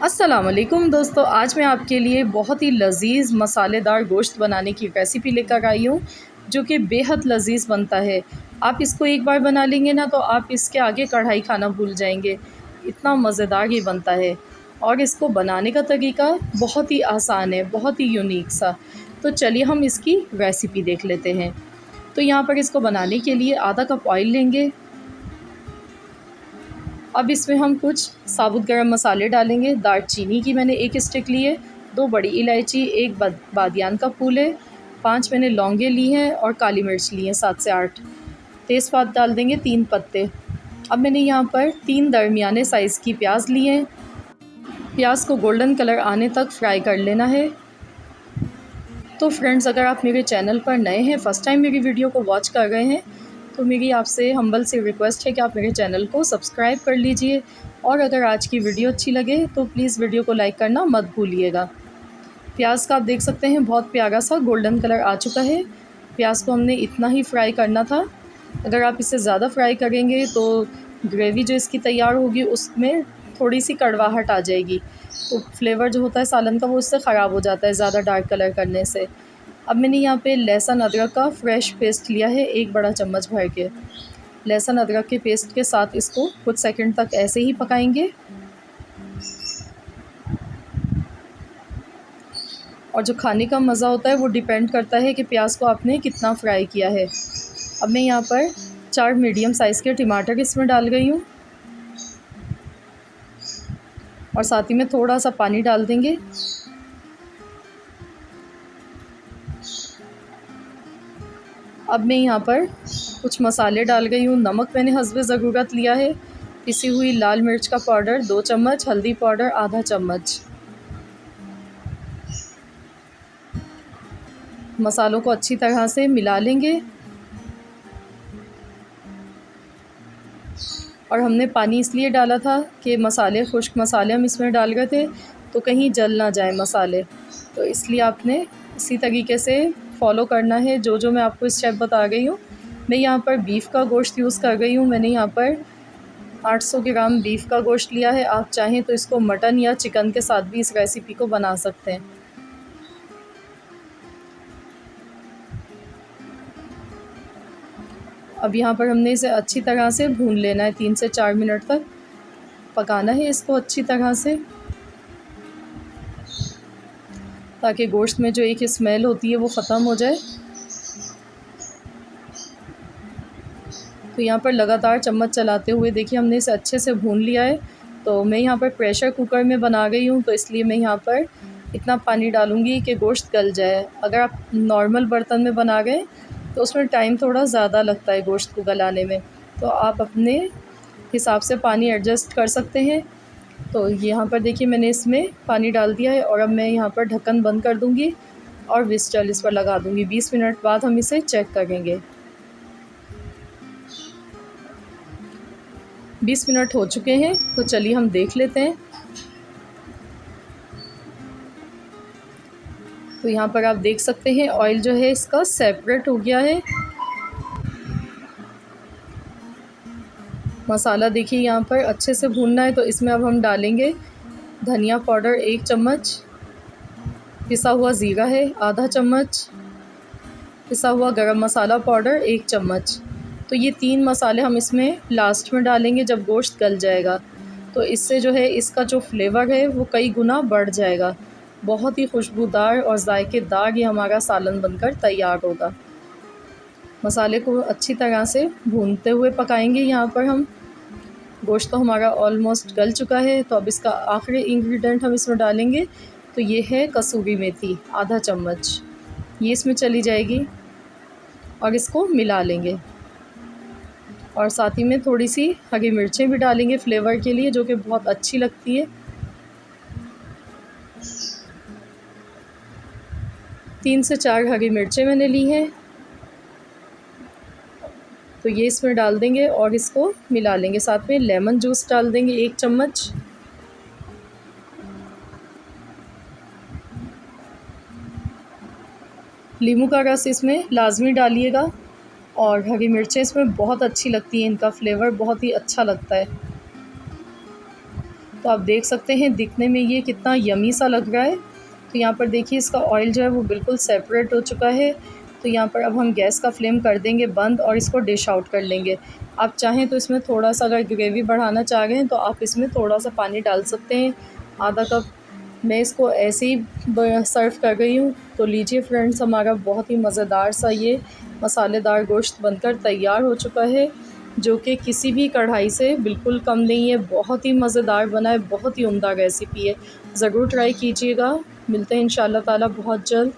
अस्सलाम वालेकुम दोस्तों, आज मैं आपके लिए बहुत ही लज़ीज़ मसालेदार गोश्त बनाने की रेसिपी लेकर आई हूँ, जो कि बेहद लज़ीज़ बनता है। आप इसको एक बार बना लेंगे ना, तो आप इसके आगे कढ़ाई खाना भूल जाएंगे, इतना मज़ेदार ये बनता है। और इसको बनाने का तरीका बहुत ही आसान है, बहुत ही यूनिक सा। तो चलिए हम इसकी रेसिपी देख लेते हैं। तो यहाँ पर इसको बनाने के लिए आधा कप ऑयल लेंगे। अब इसमें हम कुछ साबुत गरम मसाले डालेंगे। दालचीनी की मैंने 1 स्टिक ली है, 2 बड़ी इलायची, 1 बादियान का फूल है, 5 मैंने लौंगे ली हैं और काली मिर्च ली हैं 7 से 8। तेज़पात डाल देंगे 3 पत्ते। अब मैंने यहाँ पर 3 दरमियाने साइज़ की प्याज ली हैं। प्याज को गोल्डन कलर आने तक फ्राई कर लेना है। तो फ्रेंड्स, अगर आप मेरे चैनल पर नए हैं, फ़र्स्ट टाइम मेरी वीडियो को वॉच कर रहे हैं, तो मेरी आपसे हम्बल सी रिक्वेस्ट है कि आप मेरे चैनल को सब्सक्राइब कर लीजिए। और अगर आज की वीडियो अच्छी लगे तो प्लीज़ वीडियो को लाइक करना मत भूलिएगा। प्याज का आप देख सकते हैं बहुत प्यारा सा गोल्डन कलर आ चुका है। प्याज को हमने इतना ही फ्राई करना था। अगर आप इसे ज़्यादा फ्राई करेंगे तो ग्रेवी जो इसकी तैयार होगी उसमें थोड़ी सी कड़वाहट आ जाएगी, तो फ्लेवर जो होता है सालन का वो उससे ख़राब हो जाता है ज़्यादा डार्क कलर करने से। अब मैंने यहाँ पे लहसुन अदरक का फ्रेश पेस्ट लिया है 1 बड़ा चम्मच भर के। लहसुन अदरक के पेस्ट के साथ इसको कुछ सेकंड तक ऐसे ही पकाएंगे। और जो खाने का मज़ा होता है वो डिपेंड करता है कि प्याज को आपने कितना फ्राई किया है। अब मैं यहाँ पर 4 मीडियम साइज़ के टमाटर इसमें डाल गई हूँ और साथ ही में थोड़ा सा पानी डाल देंगे। अब मैं यहाँ पर कुछ मसाले डाल गई हूँ। नमक मैंने हस्बे ज़रूरत लिया है। पिसी हुई लाल मिर्च का पाउडर 2 चम्मच, हल्दी पाउडर आधा चम्मच। मसालों को अच्छी तरह से मिला लेंगे। और हमने पानी इसलिए डाला था कि मसाले, खुश्क मसाले हम इसमें डाल रहे थे, तो कहीं जल ना जाए मसाले, तो इसलिए आपने इसी तरीके से फॉलो करना है जो मैं आपको स्टेप बता रही हूँ। मैं यहाँ पर बीफ का गोश्त यूज़ कर रही हूँ। मैंने यहाँ पर 800 ग्राम बीफ का गोश्त लिया है। आप चाहें तो इसको मटन या चिकन के साथ भी इस रेसिपी को बना सकते हैं। अब यहाँ पर हमने इसे अच्छी तरह से भून लेना है, 3 से 4 मिनट तक पकाना है इसको अच्छी तरह से, ताकि गोश्त में जो एक स्मेल होती है वो ख़त्म हो जाए। तो यहाँ पर लगातार चम्मच चलाते हुए देखिए हमने इसे अच्छे से भून लिया है। तो मैं यहाँ पर प्रेशर कुकर में बना गई हूँ, तो इसलिए मैं यहाँ पर इतना पानी डालूँगी कि गोश्त गल जाए। अगर आप नॉर्मल बर्तन में बना गए तो उसमें टाइम थोड़ा ज़्यादा लगता है गोश्त को गलाने में, तो आप अपने हिसाब से पानी एडजस्ट कर सकते हैं। तो यहाँ पर देखिए मैंने इसमें पानी डाल दिया है और अब मैं यहाँ पर ढक्कन बंद कर दूँगी और विस्टल इस पर लगा दूँगी। 20 मिनट बाद हम इसे चेक करेंगे। 20 मिनट हो चुके हैं, तो चलिए हम देख लेते हैं। तो यहाँ पर आप देख सकते हैं ऑयल जो है इसका सेपरेट हो गया है। मसाला देखिए यहाँ पर अच्छे से भूनना है, तो इसमें अब हम डालेंगे धनिया पाउडर 1 चम्मच, पिसा हुआ ज़ीरा है आधा चम्मच, पिसा हुआ गरम मसाला पाउडर 1 चम्मच। तो ये 3 मसाले हम इसमें लास्ट में डालेंगे जब गोश्त गल जाएगा, तो इससे जो है इसका जो फ्लेवर है वो कई गुना बढ़ जाएगा। बहुत ही खुशबूदार और जायकेदार ये हमारा सालन बनकर तैयार होगा। मसाले को अच्छी तरह से भूनते हुए पकाएंगे। यहाँ पर हम गोश्त तो हमारा ऑलमोस्ट गल चुका है, तो अब इसका आखिरी इंग्रेडिएंट हम इसमें डालेंगे। तो ये है कसूरी मेथी आधा चम्मच, ये इसमें चली जाएगी और इसको मिला लेंगे। और साथ ही में थोड़ी सी हरी मिर्चें भी डालेंगे फ्लेवर के लिए, जो कि बहुत अच्छी लगती है। 3 से 4 हरी मिर्चें मैंने ली हैं, तो ये इसमें डाल देंगे और इसको मिला लेंगे। साथ में लेमन जूस डाल देंगे 1 चम्मच। नींबू का रस इसमें लाजमी डालिएगा। और हरी मिर्चें इसमें बहुत अच्छी लगती हैं, इनका फ्लेवर बहुत ही अच्छा लगता है। तो तो आप देख सकते हैं दिखने में ये कितना यमी सा लग रहा है। तो यहाँ पर देखिए इसका ऑयल जो है वो बिल्कुल सेपरेट हो चुका है। तो यहाँ पर अब हम गैस का फ्लेम कर देंगे बंद और इसको डिश आउट कर लेंगे। आप चाहें तो इसमें थोड़ा-सा अगर ग्रेवी बढ़ाना चाह रहे हैं तो आप इसमें थोड़ा-सा पानी डाल सकते हैं, आधा कप। मैं इसको ऐसे ही सर्व कर रही हूँ। तो लीजिए फ्रेंड्स, हमारा बहुत ही मज़ेदार सा ये मसालेदार गोश्त बनकर तैयार हो चुका है, जो कि किसी भी कढ़ाई से बिल्कुल कम नहीं है। बहुत ही मज़ेदार बना है, बहुत ही उम्दा रेसिपी है। ज़रूर ट्राई कीजिएगा। मिलते हैं इंशाअल्लाह ताला बहुत जल्द।